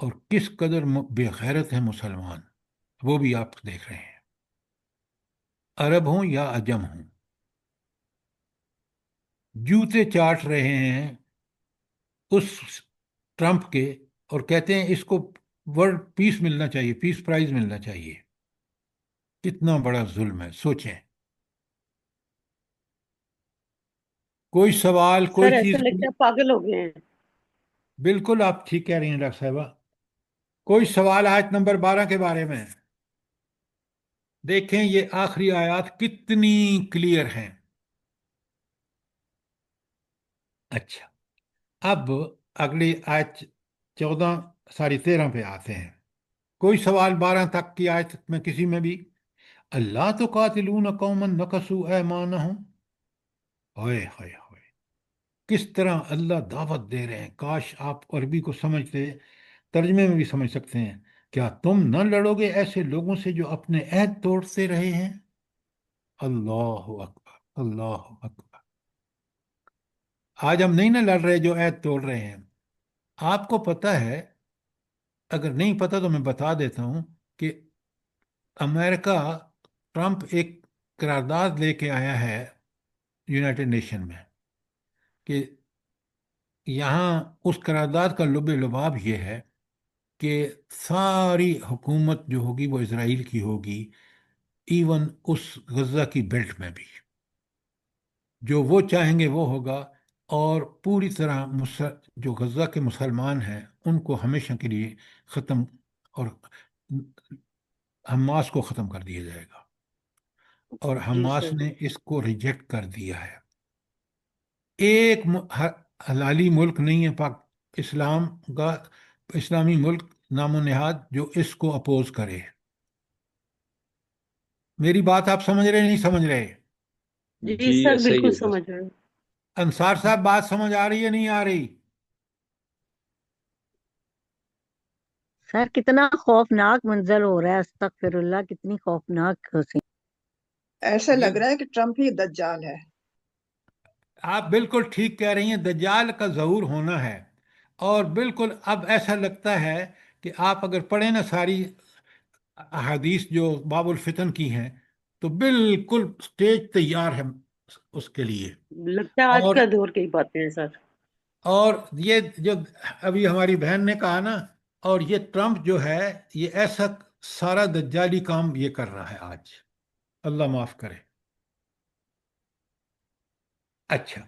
اور کس قدر بے غیرت ہیں مسلمان، وہ بھی آپ دیکھ رہے ہیں، عرب ہوں یا عجم ہوں، جوتے چاٹ رہے ہیں اس ٹرمپ کے، اور کہتے ہیں اس کو ورلڈ پیس ملنا چاہیے، پیس پرائز ملنا چاہیے۔ کتنا بڑا ظلم ہے، سوچیں۔ کوئی سوال، سر کوئی ایسا چیز لگتا ہے پاگل ہو گئے ہیں۔ بالکل آپ ٹھیک کہہ رہی ہیں ڈاکٹر صاحبہ۔ کوئی سوال آیت نمبر 12 کے بارے میں؟ دیکھیں یہ آخری آیات کتنی کلیئر ہیں۔ اچھا، اب اگلی آیت 14 ساری 13 پہ آتے ہیں۔ کوئی سوال 12 تک کی آیت میں کسی میں بھی؟ اللہ تو قاتلون قوما نکسوا ایمانہم، ہوئے ہوئے ہوئے، کس طرح اللہ دعوت دے رہے ہیں۔ کاش آپ عربی کو سمجھتے، ترجمے میں بھی سمجھ سکتے ہیں۔ کیا تم نہ لڑو گے ایسے لوگوں سے جو اپنے عہد توڑتے رہے ہیں؟ اللہ اکبر، اللہ اکبر۔ آج ہم نہیں نہ لڑ رہے جو عہد توڑ رہے ہیں۔ آپ کو پتہ ہے، اگر نہیں پتہ تو میں بتا دیتا ہوں کہ امریکہ، ٹرمپ ایک قرارداد لے کے آیا ہے یونائٹڈ نیشن میں، کہ یہاں اس قرارداد کا لب لباب یہ ہے کہ ساری حکومت جو ہوگی وہ اسرائیل کی ہوگی، ایون اس غزہ کی بیلٹ میں بھی جو وہ چاہیں گے وہ ہوگا، اور پوری طرح جو غزہ کے مسلمان ہیں ان کو ہمیشہ کے لیے ختم، اور حماس کو ختم کر دیا جائے گا، اور جی حماس سر۔ نے اس کو ریجیکٹ کر دیا ہے۔ ایک حلالی ملک نہیں ہے پاک اسلام کا، اسلامی ملک نام و نہاد، جو اس کو اپوز کرے۔ میری بات آپ سمجھ رہے نہیں سمجھ رہے؟ جی جی سر ایسا ہی بالکل ہے سر۔ سمجھ رہے ہیں۔ انصار صاحب بات سمجھ آ رہی ہے نہیں آ رہی؟ سر کتنا خوفناک منظر ہو رہا ہے، استغفر اللہ، کتنی خوفناک سین۔ ایسا یہ لگ رہا ہے کہ ٹرمپ ہی دجال ہے۔ آپ بالکل ٹھیک کہہ رہی ہیں، دجال کا ظہور ہونا ہے۔ اور بالکل اب ایسا لگتا ہے کہ آپ اگر پڑھیں نا ساری احادیث جو باب الفتن کی ہیں، تو بالکل سٹیج تیار ہے اس کے لیے۔ لگتا ہے آج اور کا دور کی باتیں ہیں سر۔ اور یہ جو ابھی ہماری بہن نے کہا نا، اور یہ ٹرمپ جو ہے یہ ایسا سارا دجالی کام یہ کر رہا ہے آج، اللہ معاف کرے۔ اچھا،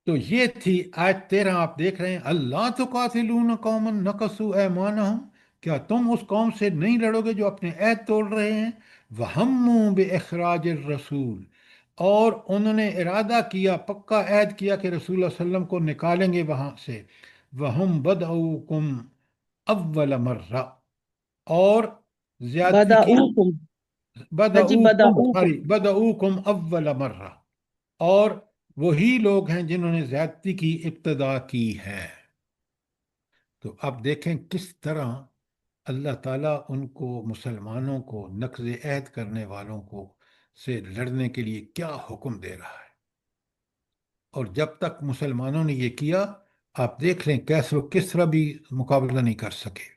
تو یہ تھی آیت 13، آپ دیکھ رہے ہیں، اللہ تو قاتلون قوما نقصوا ایمانہم، کیا تم اس قوم سے نہیں لڑو گے جو اپنے عہد توڑ رہے ہیں؟ وہموا باخراج الرسول، اور انہوں نے ارادہ کیا، پکا عہد کیا کہ رسول اللہ صلی اللہ علیہ وسلم کو نکالیں گے وہاں سے۔ وہم بدعوکم اول مرہ، اور زیادتی کی، بداؤکم، ہاں جی بدعوکم، بداؤکم، سوری، بدعوکم اول مرہ، اور وہی لوگ ہیں جنہوں نے زیادتی کی ابتدا کی ہے۔ تو اب دیکھیں کس طرح اللہ تعالیٰ ان کو، مسلمانوں کو، نقض عہد کرنے والوں کو سے لڑنے کے لیے کیا حکم دے رہا ہے۔ اور جب تک مسلمانوں نے یہ کیا، آپ دیکھ لیں کیسے کس طرح بھی مقابلہ نہیں کر سکے۔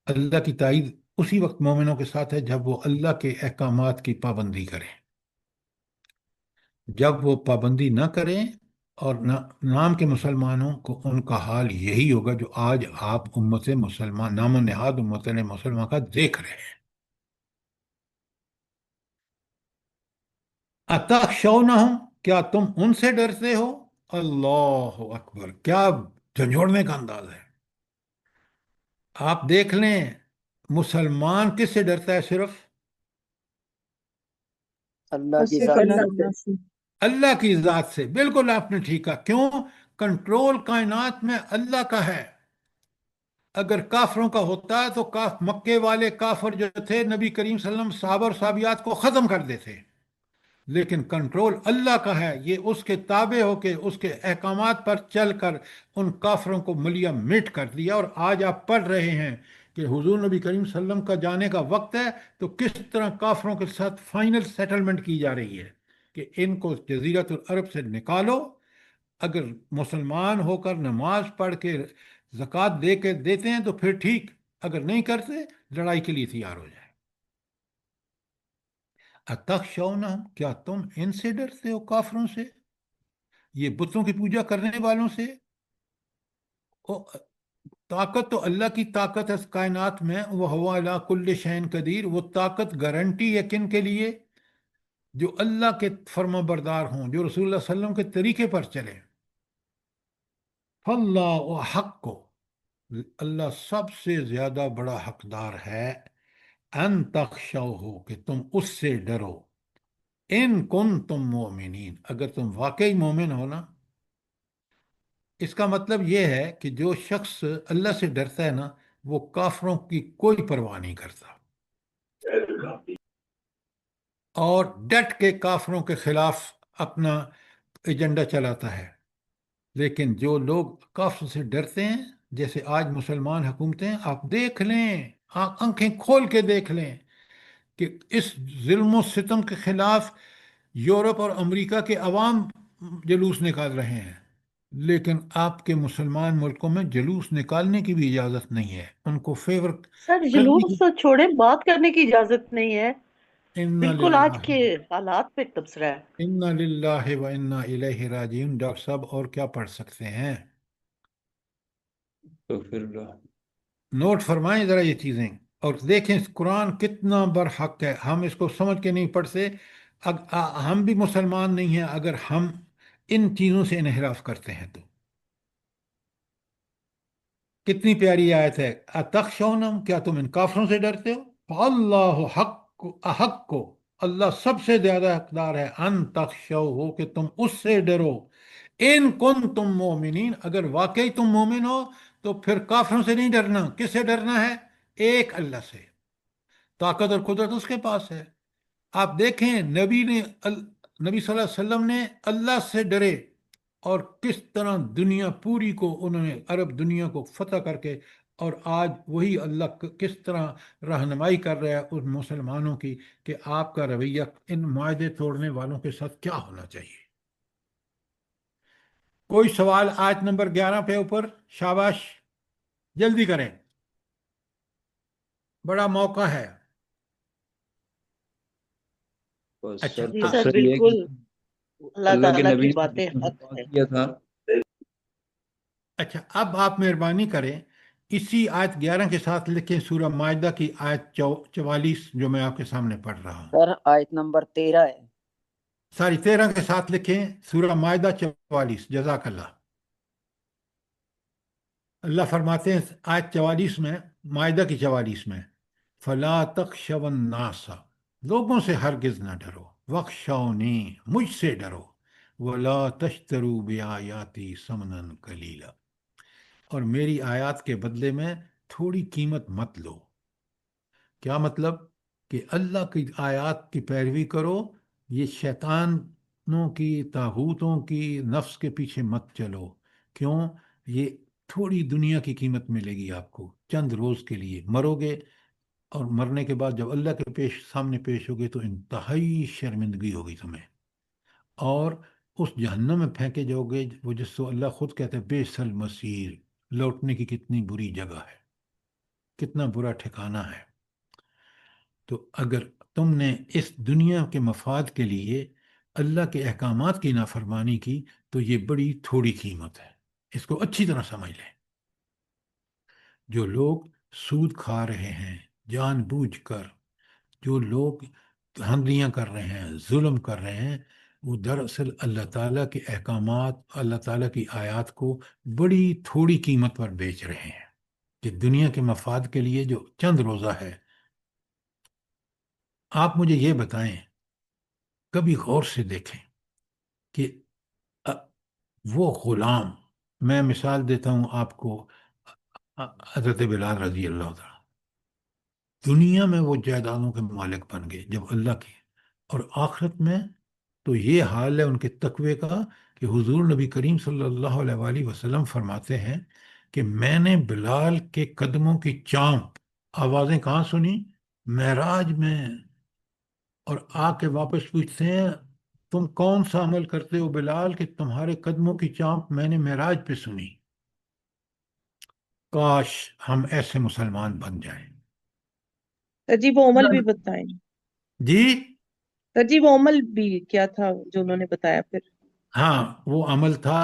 اللہ کی تائید اسی وقت مومنوں کے ساتھ ہے جب وہ اللہ کے احکامات کی پابندی کریں۔ جب وہ پابندی نہ کریں اور نام کے مسلمانوں کو، ان کا حال یہی ہوگا جو آج آپ امت مسلمان، نام و نہاد امت مسلمان کا دیکھ رہے ہیں۔ اتخشونہم، کیا تم ان سے ڈرتے ہو؟ اللہ اکبر، کیا جھنجھوڑنے کا انداز ہے۔ آپ دیکھ لیں مسلمان کس سے ڈرتا ہے؟ صرف اللہ کی صرف ذات اللہ سے۔ سے۔ اللہ سے۔ اللہ کی ذات سے، بالکل آپ نے ٹھیک کہا۔ کیوں؟ کنٹرول کائنات میں اللہ کا ہے۔ اگر کافروں کا ہوتا تو مکے والے کافر جو تھے، نبی کریم صلی اللہ علیہ وسلم صحابہ اور صحابیات کو ختم کر دیتے، لیکن کنٹرول اللہ کا ہے۔ یہ اس کے تابع ہو کے، اس کے احکامات پر چل کر ان کافروں کو ملیا مٹ کر دیا۔ اور آج آپ پڑھ رہے ہیں کہ حضور نبی کریم صلی اللہ علیہ وسلم کا جانے کا وقت ہے، تو کس طرح کافروں کے ساتھ فائنل سیٹلمنٹ کی جا رہی ہے کہ ان کو جزیرۃ العرب سے نکالو۔ اگر مسلمان ہو کر نماز پڑھ کے زکوٰۃ دے کے دیتے ہیں تو پھر ٹھیک، اگر نہیں کرتے لڑائی کے لیے تیار ہو جائے۔ اتخشونہم، کیا تم ان سے ڈرتے ہو، کافروں سے، یہ بتوں کی پوجا کرنے والوں سے؟ طاقت تو اللہ کی طاقت ہے کائنات میں، وہ ہوا علی کل شین قدیر، وہ طاقت گارنٹی ہے کن کے لیے؟ جو اللہ کے فرما بردار ہوں، جو رسول اللہ صلی اللہ علیہ وسلم کے طریقے پر چلے۔ فاللہ حق کو، اللہ سب سے زیادہ بڑا حقدار ہے، ان تخشوہ، کہ تم اس سے ڈرو، ان کن تم مومنین، اگر تم واقعی مومن ہو نا۔ اس کا مطلب یہ ہے کہ جو شخص اللہ سے ڈرتا ہے نا، وہ کافروں کی کوئی پرواہ نہیں کرتا اور ڈٹ کے کافروں کے خلاف اپنا ایجنڈا چلاتا ہے۔ لیکن جو لوگ کافر سے ڈرتے ہیں، جیسے آج مسلمان حکومتیں، آپ دیکھ لیں، آپ آنکھیں کھول کے دیکھ لیں کہ اس ظلم و ستم کے خلاف یورپ اور امریکہ کے عوام جلوس نکال رہے ہیں، لیکن آپ کے مسلمان ملکوں میں جلوس نکالنے کی بھی اجازت نہیں ہے، ان کو فیور سر کرنے جلوس کی۔ تو چھوڑے، بات کرنے کی اجازت نہیں ہے، انا بالکل آج للہ کے حالات پہ تبصرہ ہے۔ انا للہ و انا الیہ راجعون۔ ڈاکٹر صاحب اور کیا پڑھ سکتے ہیں؟ استغفر اللہ۔ نوٹ فرمائیں ذرا یہ چیزیں، اور دیکھیں قرآن کتنا برحق ہے، ہم اس کو سمجھ کے نہیں پڑھتے۔ ہم بھی مسلمان نہیں ہیں اگر ہم ان چیزوں سے انحراف کرتے ہیں تو۔ کتنی پیاری آیت ہے، اتخشونم، کیا تم ان کافروں سے ڈرتے ہو؟ اللہ حق کو، اللہ سب سے زیادہ حقدار ہے، ان تخشو ہو، کہ تم اس سے ڈرو، ان کن تم مومنین، اگر واقعی تم مومن ہو تو پھر کافروں سے نہیں ڈرنا۔ کس سے ڈرنا ہے؟ ایک اللہ سے، طاقت اور قدرت اس کے پاس ہے۔ آپ دیکھیں نبی صلی اللہ علیہ وسلم نے اللہ سے ڈرے، اور کس طرح دنیا پوری کو انہوں نے، عرب دنیا کو فتح کر کے، اور آج وہی اللہ کس طرح رہنمائی کر رہا ہے ان مسلمانوں کی کہ آپ کا رویہ ان معاہدے توڑنے والوں کے ساتھ کیا ہونا چاہیے۔ کوئی سوال آیت نمبر 11 پہ اوپر؟ شاباش، جلدی کریں، بڑا موقع ہے۔ بس اچھا سر جی سر تبصرہ یہ ہے بالکل، کہ اللہ اللہ کے تعالیٰ نبی کی نے باتیں جس حق طرح ہے۔ کیا تھا، اچھا اب آپ مہربانی کریں، اسی آیت 11 کے ساتھ لکھیں سورہ مائدہ کی آیت 44 جو میں آپ کے سامنے پڑھ رہا ہوں۔ سر آیت نمبر 13 ہے۔ ساری 13 کے ساتھ لکھیں سورہ مائدہ 44۔ جزاک اللہ۔ اللہ فرماتے ہیں آیت 44 میں، مائدہ کی 44 میں، فلا تخشوا الناس، لوگوں سے ہرگز نہ ڈرو، وخشونی، مجھ سے ڈرو، ولا تشتروا بآیاتی ثمنا قلیلا، اور میری آیات کے بدلے میں تھوڑی قیمت مت لو۔ کیا مطلب؟ کہ اللہ کی آیات کی پیروی کرو، یہ شیطانوں کی، طاغوتوں کی، نفس کے پیچھے مت چلو۔ کیوں؟ یہ تھوڑی دنیا کی قیمت ملے گی آپ کو، چند روز کے لیے مرو گے، اور مرنے کے بعد جب اللہ کے سامنے پیش ہوگے تو انتہائی شرمندگی ہوگی تمہیں، اور اس جہنم میں پھینکے جاؤ گے، وہ جس کو اللہ خود کہتے ہیں بئس المصیر، لوٹنے کی کتنی بری جگہ ہے، کتنا برا ٹھکانہ ہے۔ تو اگر تم نے اس دنیا کے مفاد کے لیے اللہ کے احکامات کی نافرمانی کی تو یہ بڑی تھوڑی قیمت ہے، اس کو اچھی طرح سمجھ لیں۔ جو لوگ سود کھا رہے ہیں جان بوجھ کر، جو لوگ دھاندلیاں کر رہے ہیں، ظلم کر رہے ہیں، وہ دراصل اللہ تعالیٰ کے احکامات، اللہ تعالیٰ کی آیات کو بڑی تھوڑی قیمت پر بیچ رہے ہیں، کہ دنیا کے مفاد کے لیے جو چند روزہ ہے۔ آپ مجھے یہ بتائیں، کبھی غور سے دیکھیں کہ وہ غلام، میں مثال دیتا ہوں آپ کو، حضرت بلال رضی اللہ تعالیٰ، دنیا میں وہ جائیدادوں کے مالک بن گئے جب اللہ کی، اور آخرت میں تو یہ حال ہے ان کے تقوی کا کہ حضور نبی کریم صلی اللہ علیہ وآلہ وسلم فرماتے ہیں کہ میں نے بلال کے قدموں کی چانپ آوازیں کہاں سنی؟ معراج میں، اور آ کے واپس پوچھتے ہیں تم کون سا عمل کرتے ہو بلال کہ تمہارے قدموں کی چانپ میں نے معراج پہ سنی۔ کاش ہم ایسے مسلمان بن جائیں. سر جی وہ عمل بھی بتائیں. جی سر جی وہ عمل بھی کیا تھا جو انہوں نے بتایا پھر؟ ہاں، وہ عمل تھا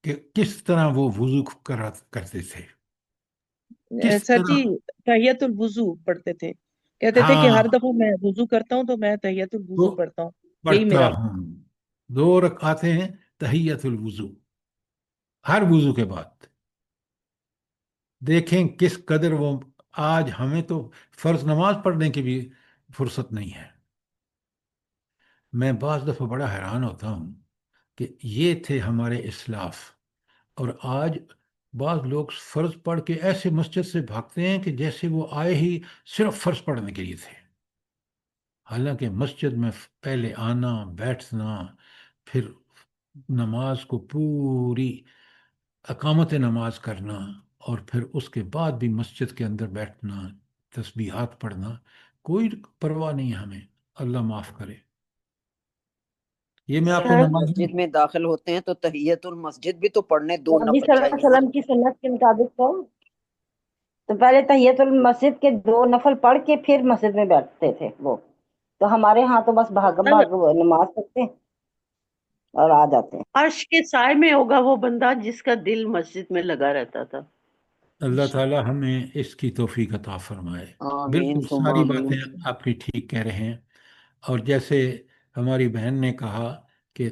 کہ کس طرح وہ وضو کرتے تھے، کس سر جی طرح. تحیت الوضو پڑھتے تھے، کہتے تھے کہ ہاں، ہر دفعہ میں وضو کرتا ہوں تو میں تحیت تو الوضو پڑھتا ہوں، یہی پڑھتا میرا. ہوں. 2 رکعتیں ہیں تحیت الوضو ہر وضو کے بعد. دیکھیں کس قدر وہ. آج ہمیں تو فرض نماز پڑھنے کی بھی فرصت نہیں ہے. میں بعض دفعہ بڑا حیران ہوتا ہوں کہ یہ تھے ہمارے اسلاف، اور آج بعض لوگ فرض پڑھ کے ایسے مسجد سے بھاگتے ہیں کہ جیسے وہ آئے ہی صرف فرض پڑھنے کے لیے تھے، حالانکہ مسجد میں پہلے آنا، بیٹھنا، پھر نماز کو پوری اقامت نماز کرنا، اور پھر اس کے بعد بھی مسجد کے اندر بیٹھنا، تسبیحات پڑھنا، کوئی پرواہ نہیں ہے ہمیں. اللہ معاف کرے. یہ میں آپ کو سر نماز مسجد میں داخل ہوتے ہیں تو تحیت المسجد بھی تو پڑھنے 2 نبی نفل صلی اللہ علیہ چاہیے نا. وسلم کی سنت کے مطابق تو پہلے تحیت المسجد کے 2 نفل پڑھ کے پھر مسجد میں بیٹھتے تھے وہ. تو ہمارے ہاں تو بس بھاگم سر بھاگ نماز پڑھتے ہیں اور آ جاتے ہیں. عرش کے سائے میں ہوگا وہ بندہ جس کا دل مسجد میں لگا رہتا تھا. اللہ تعالی ہمیں اس کی توفیق عطا فرمائے. آمین بالکل ثم ساری آمین. باتیں آپ کی ٹھیک کہہ رہے ہیں. اور جیسے ہماری بہن نے کہا کہ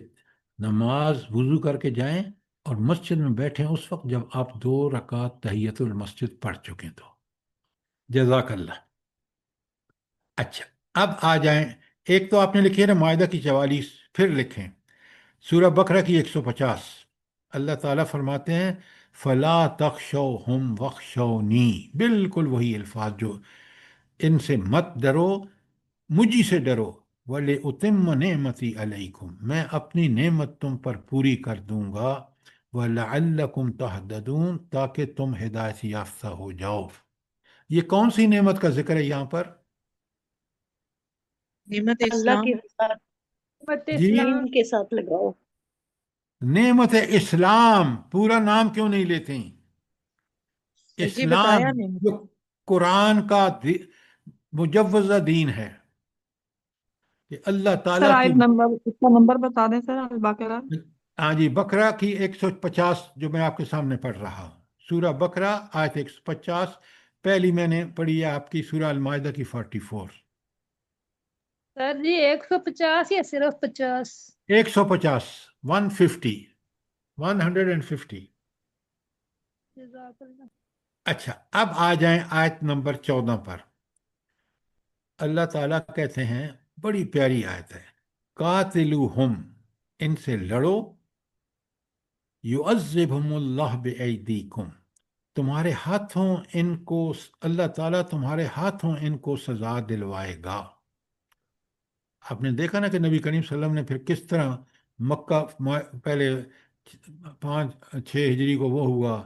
نماز وضو کر کے جائیں اور مسجد میں بیٹھیں اس وقت جب آپ 2 رکعت تحیت المسجد پڑھ چکے تو جزاک اللہ. اچھا، اب آ جائیں. ایک تو آپ نے لکھی ہے نا مائدہ کی 44، پھر لکھیں سورہ بقرہ کی 150. اللہ تعالیٰ فرماتے ہیں فلا تخشوہم وخشونی، بالکل وہی الفاظ جو ان سے مت ڈرو، مجھی سے ڈرو. وَلِأُتِمَّ نِعْمَتِي عَلَيْكُمْ، میں اپنی نعمت تم پر پوری کر دوں گا. وَلَعَلَّكُمْ تَهْتَدُونَ، تاکہ تم ہدایت یافتہ ہو جاؤ. یہ کون سی نعمت کا ذکر ہے یہاں پر؟ نعمت اللہ اسلام. کی رضا جی، دین کے ساتھ لگاؤ. نعمت اسلام. پورا نام کیوں نہیں لیتے ہیں؟ سر جی اسلام بتایا نہیں. جو قرآن کا مجوزہ دین ہے، کہ اللہ سر تعالیٰ کی. آیت نمبر اس کا نمبر بتا دیں سر البقرہ. ہاں جی، بقرہ کی 150 جو میں آپ کے سامنے پڑھ رہا ہوں. سورہ بقرہ آیت 150. پہلی میں نے پڑھی ہے آپ کی سورہ المائدہ کی 44. سر جی 150 یا صرف 50؟ 150، 150، 150. جزاک اللہ. اچھا، اب آ جائیں آیت نمبر 14 پر. اللہ تعالیٰ کہتے ہیں، بڑی پیاری آیت ہے، قاتلوہم، ان سے لڑو، یعذبہم اللہ بایدیکم، تمہارے ہاتھوں ان کو، اللہ تعالیٰ تمہارے ہاتھوں ان کو سزا دلوائے گا. آپ نے دیکھا نا کہ نبی کریم صلی اللہ علیہ وسلم نے پھر کس طرح مکہ پہلے 5-6 ہجری کو وہ ہوا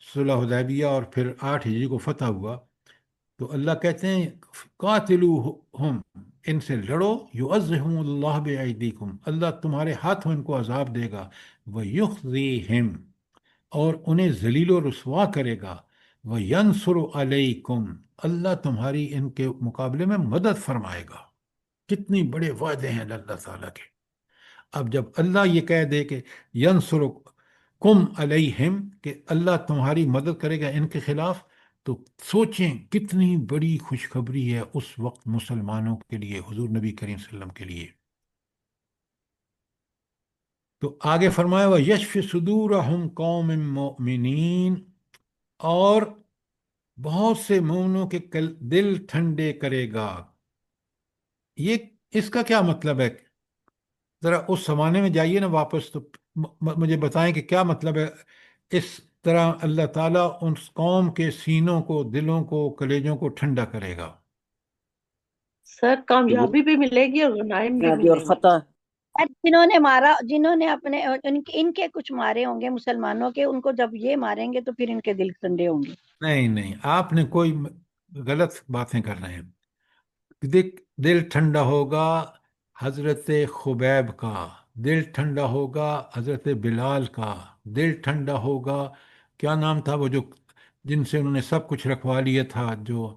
صلح حدیبیہ، اور پھر 8 ہجری کو فتح ہوا. تو اللہ کہتے ہیں قاتلوہم، ان سے لڑو، یعذبہم اللہ بایدیکم، اللہ تمہارے ہاتھوں ان کو عذاب دے گا، ویخزیہم، اور انہیں ذلیل و رسوا کرے گا، وینصر علیکم، اللہ تمہاری ان کے مقابلے میں مدد فرمائے گا. کتنی بڑے وعدے ہیں اللہ تعالیٰ کے. اب جب اللہ یہ کہہ دے کہ ینصرکم علیہم، کہ اللہ تمہاری مدد کرے گا ان کے خلاف، تو سوچیں کتنی بڑی خوشخبری ہے اس وقت مسلمانوں کے لیے، حضور نبی کریم صلی اللہ علیہ وسلم کے لیے. تو آگے فرمایا وَيَشْفِ صُدُورَهُمْ قَوْمٍ مُؤْمِنِينَ، اور بہت سے مومنوں کے دل ٹھنڈے کرے گا. یہ اس کا کیا مطلب ہے؟ ذرا اس زمانے میں جائیے نا واپس، تو مجھے بتائیں کہ کیا مطلب ہے اس طرح اللہ تعالیٰ اس قوم کے سینوں کو، دلوں کو، کلیجوں کو ٹھنڈا کرے گا. سر کامیابی بھی ملے گی اور غنائم بھی کامیابی اور ملیں گے. فتح. جنہوں نے مارا، جنہوں نے اپنے ان کے کچھ مارے ہوں گے مسلمانوں کے، ان کو جب یہ ماریں گے تو پھر ان کے دل ٹھنڈے ہوں گے. نہیں نہیں، آپ نے کوئی غلط باتیں کر رہے ہیں. دل ٹھنڈا ہوگا حضرت خبیب کا، دل ٹھنڈا ہوگا حضرت بلال کا، دل ٹھنڈا ہوگا، کیا نام تھا وہ جو جن سے انہوں نے سب کچھ رکھوا لیا تھا، جو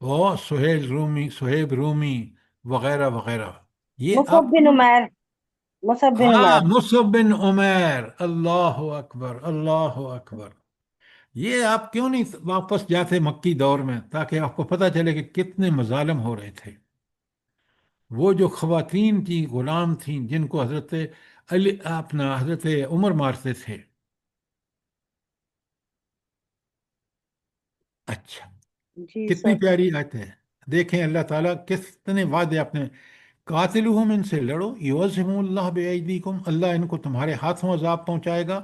وہ سہیب رومی وغیرہ وغیرہ، یہ مصعب آپ بن عمیر، مصعب بن ہاں عمیر، مصعب بن عمیر، اللہ اکبر اللہ اکبر، یہ آپ کیوں نہیں واپس جاتے مکی دور میں تاکہ آپ کو پتہ چلے کہ کتنے مظالم ہو رہے تھے؟ وہ جو خواتین تھیں، غلام تھیں، جن کو حضرت علی اپنا حضرت عمر مارتے تھے. اچھا، جی کتنی سر. پیاری آیت ہے. دیکھیں اللہ تعالیٰ کتنے وعدے اپنے، قاتلوہم، ان سے لڑو، یعذبہم اللہ بایدیکم، اللہ ان کو تمہارے ہاتھوں عذاب پہنچائے گا،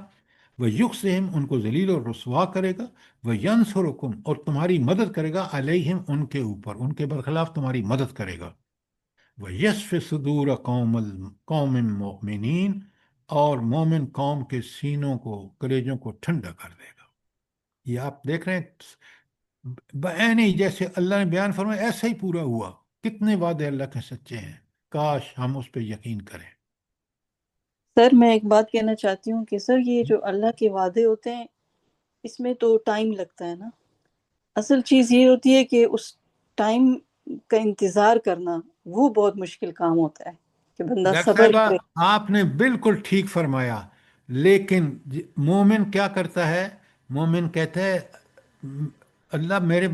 ویخزہم، ان کو ذلیل اور رسوا کرے گا، وینصرکم، اور تمہاری مدد کرے گا، علیہم، ان کے اوپر، ان کے برخلاف تمہاری مدد کرے گا، ویشف صدور قوم مؤمنین، اور مومن قوم کے سینوں کو، کلیجوں کو ٹھنڈا کر دے گا. یہ آپ دیکھ رہے ہیں بعین ہی جیسے اللہ نے بیان فرمایا ایسا ہی پورا ہوا. کتنے وعدے اللہ کے سچے ہیں، کاش ہم اس پہ یقین کریں. سر میں ایک بات کہنا چاہتی ہوں کہ سر یہ جو اللہ کے وعدے ہوتے ہیں اس میں تو ٹائم لگتا ہے نا. اصل چیز یہ ہوتی ہے کہ اس ٹائم کا انتظار کرنا، وہ بہت مشکل کام ہوتا ہے کہ بندہ ڈاکٹر صبر صاحبہ کرے. آپ نے بالکل ٹھیک فرمایا، لیکن مومن کیا کرتا ہے؟ مومن کہتا ہے اللہ میرے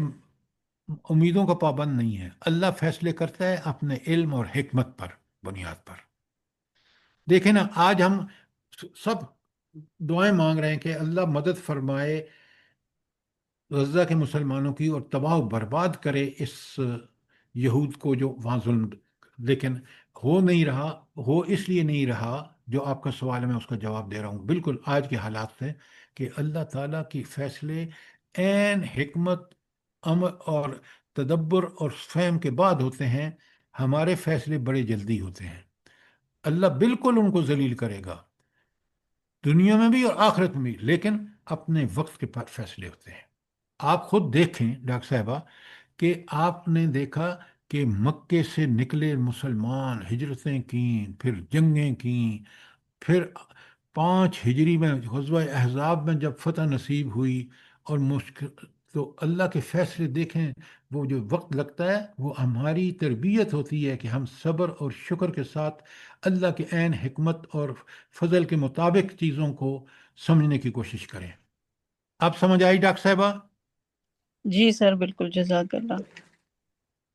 امیدوں کا پابند نہیں ہے، اللہ فیصلے کرتا ہے اپنے علم اور حکمت پر بنیاد پر. دیکھیں نا، آج ہم سب دعائیں مانگ رہے ہیں کہ اللہ مدد فرمائے غزہ کے مسلمانوں کی اور تباہ و برباد کرے اس یہود کو جو وہاں ظلم، لیکن ہو نہیں رہا. ہو اس لیے نہیں رہا، جو آپ کا سوال ہے میں اس کا جواب دے رہا ہوں بالکل آج کے حالات سے، کہ اللہ تعالیٰ کی فیصلے عین حکمت، امر اور تدبر اور فہم کے بعد ہوتے ہیں. ہمارے فیصلے بڑے جلدی ہوتے ہیں. اللہ بالکل ان کو ذلیل کرے گا دنیا میں بھی اور آخرت میں بھی، لیکن اپنے وقت کے بعد فیصلے ہوتے ہیں. آپ خود دیکھیں ڈاکٹر صاحبہ کہ آپ نے دیکھا کہ مکے سے نکلے مسلمان، ہجرتیں کیں، پھر جنگیں کیں، پھر 5 ہجری میں غزوہ احزاب میں جب فتح نصیب ہوئی، اور مشکل تو اللہ کے فیصلے دیکھیں. وہ جو وقت لگتا ہے وہ ہماری تربیت ہوتی ہے کہ ہم صبر اور شکر کے ساتھ اللہ کے عین حکمت اور فضل کے مطابق چیزوں کو سمجھنے کی کوشش کریں. آپ سمجھ آئی ڈاکٹر صاحبہ؟ جی سر بالکل، جزاک اللہ.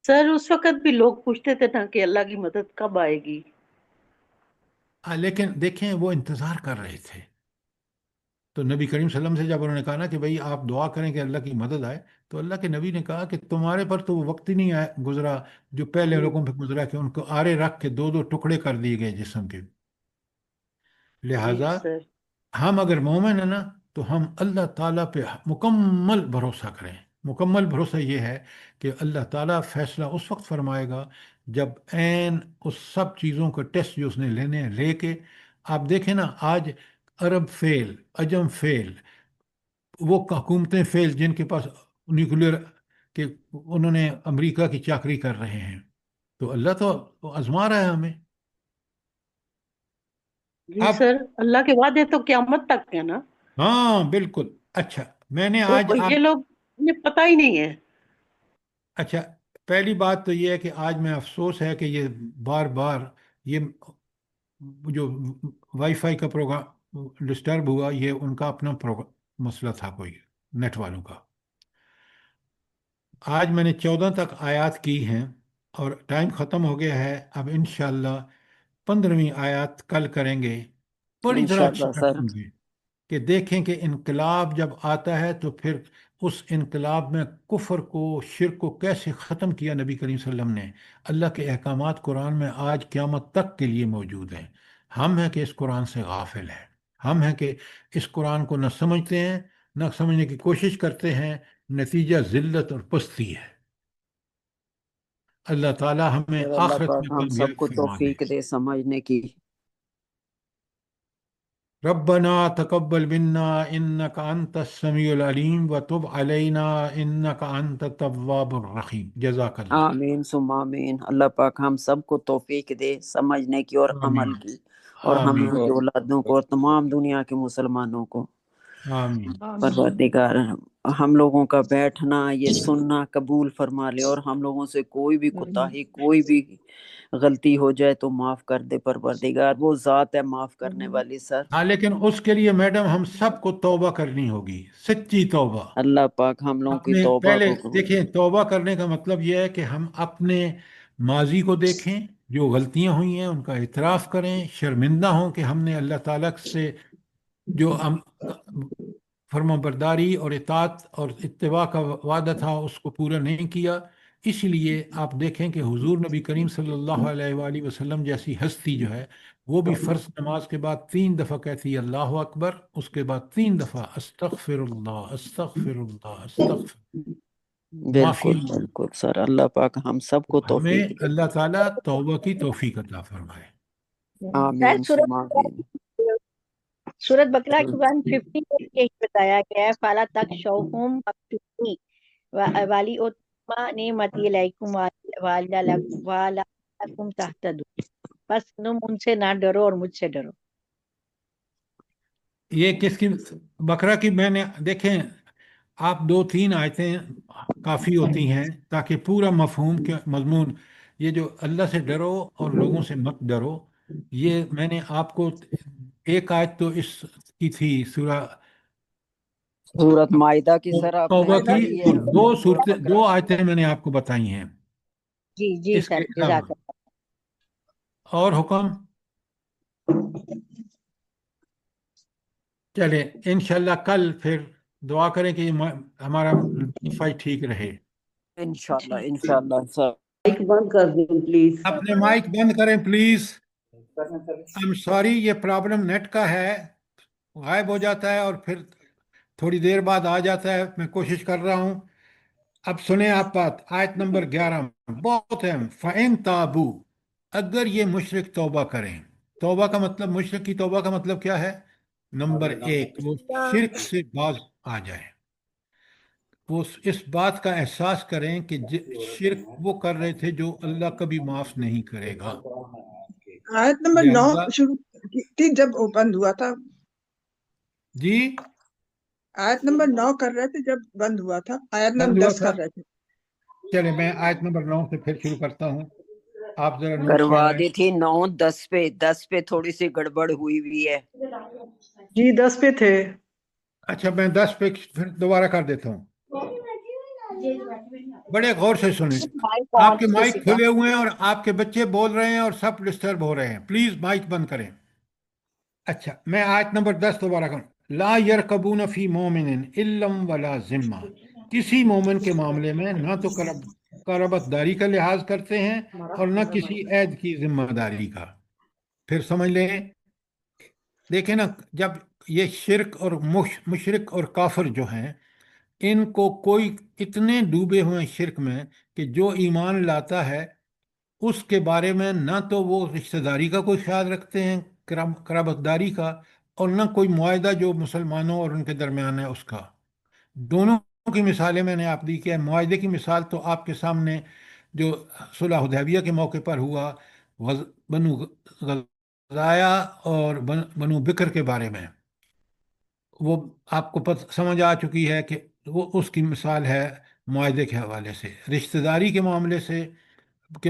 سر اس وقت بھی لوگ پوچھتے تھے نا کہ اللہ کی مدد کب آئے گی. لیکن دیکھیں وہ انتظار کر رہے تھے. تو نبی کریم صلی اللہ علیہ وسلم سے جب انہوں نے کہا نا کہ بھئی آپ دعا کریں کہ اللہ کی مدد آئے، تو اللہ کے نبی نے کہا کہ تمہارے پر تو وہ وقت ہی نہیں گزرا جو پہلے لوگوں پہ گزرا، کہ ان کو آرے رکھ کے 2 ٹکڑے کر دیے گئے جسم کے. جی لہٰذا سر. ہم اگر مومن ہیں نا تو ہم اللہ تعالیٰ پہ مکمل بھروسہ کریں. مکمل بھروسہ یہ ہے کہ اللہ تعالیٰ فیصلہ اس وقت فرمائے گا جب عین اس سب چیزوں کا ٹیسٹ جو اس نے لینے ہیں لے کے. آپ دیکھیں نا آج عرب فیل، عجم فیل، وہ حکومتیں فیل جن کے پاس نیوکلیر کہ انہوں نے امریکہ کی چاکری کر رہے ہیں، تو اللہ تو آزما رہا ہے ہمیں. جی اب سر اللہ کے وعدے تو قیامت تک ہے نا. ہاں بالکل. اچھا میں نے تو آج یہ لوگ انہیں پتہ ہی نہیں ہے. اچھا پہلی بات تو یہ ہے کہ آج میں افسوس ہے کہ یہ بار بار یہ جو وائی فائی کا پروگرام ڈسٹرب ہوا، یہ ان کا اپنا مسئلہ تھا کوئی نیٹ والوں کا. آج میں نے 14 تک آیات کی ہیں اور ٹائم ختم ہو گیا ہے. اب انشاءاللہ 15ویں آیات کل کریں گے. بڑی ذرا انشاءاللہ سر. سنیے کہ دیکھیں کہ انقلاب جب آتا ہے تو پھر اس انقلاب میں کفر کو، شرک کو کیسے ختم کیا نبی کریم صلی اللہ علیہ وسلم نے. اللہ کے احکامات قرآن میں آج قیامت تک کے لیے موجود ہیں. ہم ہیں کہ اس قرآن سے غافل ہیں. ہم ہیں کہ اس قرآن کو نہ سمجھتے ہیں، نہ سمجھنے کی کوشش کرتے ہیں. نتیجہ ذلت اور پستی ہے. اللہ تعالی ہمیں اور اللہ آخرت پاک میں ہم سب کامیاب کو فرما دے. توفیق دے سمجھنے کی. ربنا تقبل منا انك انت السميع العليم وتب علينا انك انت التواب الرحيم. جزاک اللہ. آمین ثم آمین. اللہ پاک ہم سب کو توفیق دے سمجھنے کی اور عمل آمین کی. اور ہم آمین لوگوں کی اولادوں کو اور تمام دنیا کے مسلمانوں کو آمین پروردگار ہم لوگوں کا بیٹھنا یہ سننا قبول فرما لے، اور ہم لوگوں سے کوئی بھی کوتاہی کوئی بھی غلطی ہو جائے تو معاف کر دے پروردگار، وہ ذات ہے معاف کرنے والی سر۔ ہاں، لیکن اس کے لیے میڈم ہم سب کو توبہ کرنی ہوگی، سچی توبہ۔ اللہ پاک ہم لوگوں کی اپنے توبہ پہلے کو دیکھیں، توبہ کرنے کا مطلب یہ ہے کہ ہم اپنے ماضی کو دیکھیں، جو غلطیاں ہوئی ہیں ان کا اعتراف کریں، شرمندہ ہوں کہ ہم نے اللہ تعالیٰ سے جو فرما برداری اور اطاعت اور اتباع کا وعدہ تھا اس کو پورا نہیں کیا۔ اس لیے آپ دیکھیں کہ حضور نبی کریم صلی اللہ علیہ وآلہ وسلم جیسی ہستی جو ہے وہ بھی فرض نماز کے بعد 3 دفعہ کہتی ہے اللہ اکبر، اس کے بعد 3 دفعہ استغفر اللہ استغفر اللہ استغفر، معافی۔ بالکل بالکل سر، اللہ پاک ہم سب کو ہمیں توفیق دے۔ اللہ تعالیٰ توبہ کی توفیق عطا فرمائے۔ آمین سورت ثم آمین۔ سورت بقرہ کی 150 میں یہی بتایا گیا ہے، فَلَا تَخْشَوْهُمْ وَاخْشَوْنِي وَلِأُتِمَّ نِعْمَتِي عَلَيْكُمْ وَلَعَلَّكُمْ تَهْتَدُونَ، بس تم ان سے نہ ڈرو اور مجھ سے ڈرو۔ یہ کس کی بقرہ کی؟ میں نے دیکھیں، آپ 2-3 آیتیں کافی ہوتی ہیں تاکہ پورا مفہوم کے مضمون، یہ جو اللہ سے ڈرو اور لوگوں سے مت ڈرو، یہ میں نے آپ کو ایک آیت تو اس کی تھی سورہ سورت مائدہ کی سر آپ نے توبہ کی، بتائی ہے، اور دو اور سورہ صورتیں، بقرہ 2 کی آیتیں میں نے آپ کو بتائی ہیں جی جی اس کے سر، علاوہ۔ جزاک اللہ۔ اور حکم چلے انشاءاللہ کل پھر دعا کریں کہ یہ ہمارا وائی ٹھیک رہے۔ انشاءاللہ انشاءاللہ سر۔ مائک بند کر دیں پلیز۔ اپنے مائک بند کریں پلیز۔ I'm sorry، یہ پرابلم نیٹ کا ہے، غائب ہو جاتا ہے اور پھر تھوڑی دیر بعد آ جاتا ہے۔ میں کوشش کر رہا ہوں۔ اب سنیں آپ بات، آیت نمبر 11 بہت اہم، فَإِن تَابُوا، اگر یہ مشرک توبہ کریں۔ توبہ کا مطلب، مشرک کی توبہ کا مطلب کیا ہے؟ نمبر 1، وہ شرک سے باز آ جائیں، وہ اس بات کا احساس کریں کہ شرک وہ کر رہے تھے جو اللہ کبھی معاف نہیں کرے گا۔ آیت نمبر 9 لہذا شروع کی تھی جب وہ بند ہوا تھا، جی آیت نمبر 9 کر رہے تھے جب بند ہوا تھا، آیت بند نمبر ہوا 10 تھا۔ کر رہے تھے۔ چلے میں آیت نمبر 9 سے پھر شروع کرتا ہوں، آپ ذرا نوٹس کروا لے لیں۔ دی تھی 9 10 پہ تھوڑی سی گڑبڑ ہوئی ہے۔ جی 10 پہ تھے۔ اچھا میں 10 پہ پھر دوبارہ کر دیتا ہوں، بڑے غور سے سنیں۔ آپ کے مائک کھلے ہوئے ہیں اور آپ کے بچے بول رہے ہیں اور سب ڈسٹرب ہو رہے ہیں، پلیز مائک بند کریں۔ اچھا میں آیت نمبر 10 دوبارہ کروں۔ لا یرقبون فی مومن الا ولا ذمہ، کسی مومن کے معاملے میں نہ تو قرابت داری کا لحاظ کرتے ہیں اور نہ کسی عہد کی ذمہ داری کا۔ پھر سمجھ لیں، دیکھیں نا، جب یہ شرک اور مشرک اور کافر جو ہیں، ان کو کوئی اتنے ڈوبے ہوئے ہیں شرک میں کہ جو ایمان لاتا ہے اس کے بارے میں نہ تو وہ رشتہ داری کا کوئی خیال رکھتے ہیں، قرابت داری کا، اور نہ کوئی معاہدہ جو مسلمانوں اور ان کے درمیان ہے اس کا۔ دونوں کی مثالیں میں نے آپ دی کہ معاہدے کی مثال تو آپ کے سامنے جو صلح حدیبیہ کے موقع پر ہوا، بنو غزایا اور بنو بکر کے بارے میں، وہ آپ کو سمجھ آ چکی ہے کہ وہ اس کی مثال ہے معاہدے کے حوالے سے۔ رشتہ داری کے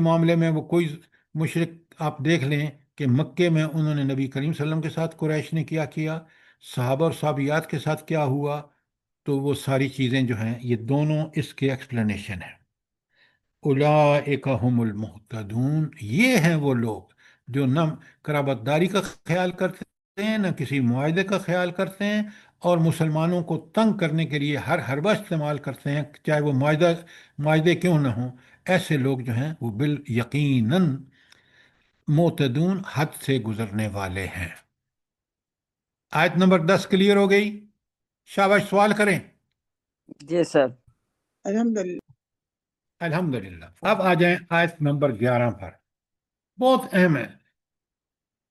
معاملے میں وہ کوئی مشرک آپ دیکھ لیں کہ مکے میں انہوں نے نبی کریم صلی اللہ علیہ وسلم کے ساتھ قریش نے کیا کیا، صحابہ اور صحابیات کے ساتھ کیا ہوا، تو وہ ساری چیزیں جو ہیں یہ دونوں اس کے ایکسپلینیشن ہیں۔ اولئک هم المہتدون، یہ ہیں وہ لوگ جو نہ قرابت داری کا خیال کرتے ہیں، نہ کسی معاہدے کا خیال کرتے ہیں، اور مسلمانوں کو تنگ کرنے کے لیے ہر حربہ استعمال کرتے ہیں، چاہے وہ معاہدے کیوں نہ ہوں۔ ایسے لوگ جو ہیں وہ یقیناً معتدون، حد سے گزرنے والے ہیں۔ آیت نمبر 10 کلیئر ہو گئی؟ شاباش، سوال کریں۔ جی سر۔ الحمدللہ۔ الحمدللہ۔ اب آ جائیں آیت نمبر 11 پر، بہت اہم ہے۔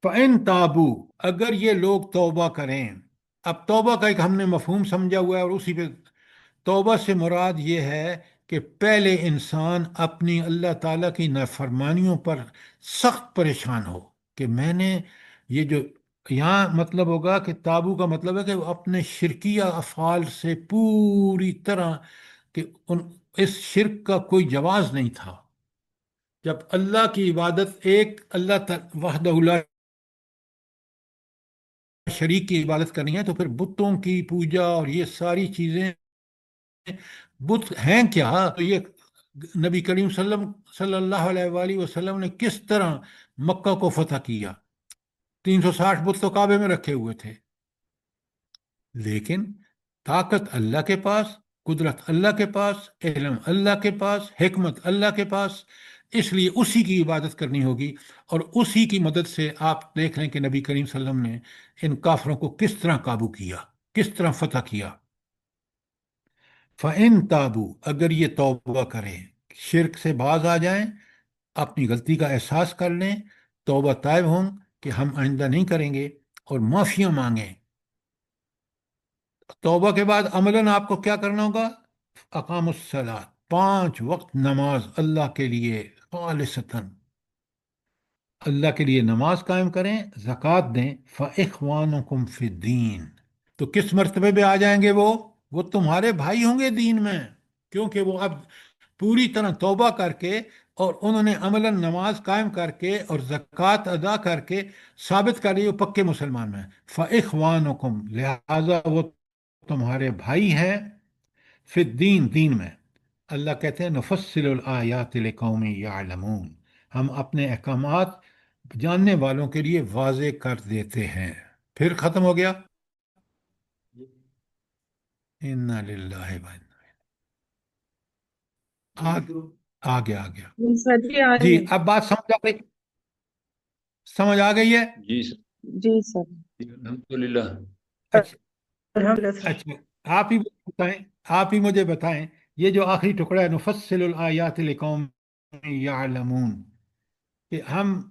فَإِن تَابُوا، اگر یہ لوگ توبہ کریں۔ اب توبہ کا ایک ہم نے مفہوم سمجھا ہوا ہے، اور اسی پہ توبہ سے مراد یہ ہے کہ پہلے انسان اپنی اللہ تعالیٰ کی نافرمانیوں پر سخت پریشان ہو کہ میں نے یہ جو یہاں مطلب ہوگا کہ تابو کا مطلب ہے کہ وہ اپنے شرکیہ افعال سے پوری طرح کہ اس شرک کا کوئی جواز نہیں تھا. جب اللہ کی عبادت ایک اللہ وحدہ لا شریک کی عبادت کرنی ہے تو پھر بتوں کی پوجا اور یہ ساری چیزیں بت ہیں کیا؟ تو یہ نبی کریم صلی اللہ علیہ وآلہ وسلم نے کس طرح مکہ کو فتح کیا. 360 بت تو کعبے میں رکھے ہوئے تھے، لیکن طاقت اللہ کے پاس، قدرت اللہ کے پاس، علم اللہ کے پاس، حکمت اللہ کے پاس، اس لیے اسی کی عبادت کرنی ہوگی. اور اسی کی مدد سے آپ دیکھ لیں کہ نبی کریم صلی اللہ علیہ وسلم نے ان کافروں کو کس طرح قابو کیا، کس طرح فتح کیا. فَإِن تابو، اگر یہ توبہ کریں، شرک سے باز آ جائیں، اپنی غلطی کا احساس کر لیں، توبہ طائب ہوں کہ ہم آئندہ نہیں کریں گے، اور معافیاں مانگیں. توبہ کے بعد عملاً آپ کو کیا کرنا ہوگا؟ اقام الصلاۃ، 5 وقت نماز اللہ کے لیے خالصتاً اللہ کے لیے نماز قائم کریں، زکوٰۃ دیں. فَإِخْوَانُكُمْ فِي الدِّينِ، تو کس مرتبے پہ آ جائیں گے؟ وہ تمہارے بھائی ہوں گے دین میں، کیونکہ وہ اب پوری طرح توبہ کر کے اور انہوں نے عملاً نماز قائم کر کے اور زکوٰۃ ادا کر کے ثابت کر لی وہ پکے مسلمان میں. فَإِخْوَانُكُمْ، لہذا وہ تمہارے بھائی ہیں، فی الدین، دین میں. اللہ کہتے ہیں نفصل الآیات لقوم یعلمون، ہم اپنے احکامات جاننے والوں کے لیے واضح کر دیتے ہیں. پھر ختم ہو گیا. انا للہ و انا آ گیا سر جی آ رہی جی. ہے؟ اب بات سمجھ آ گئی ہے؟ جی سر، جی سر. الحمدللہ. اچھا الحمدللہ سر. اچھا، آپ ہی مجھے بتائیں یہ جو آخری ٹکڑا ہے نفصل الآیات لقوم یعلمون، کہ ہم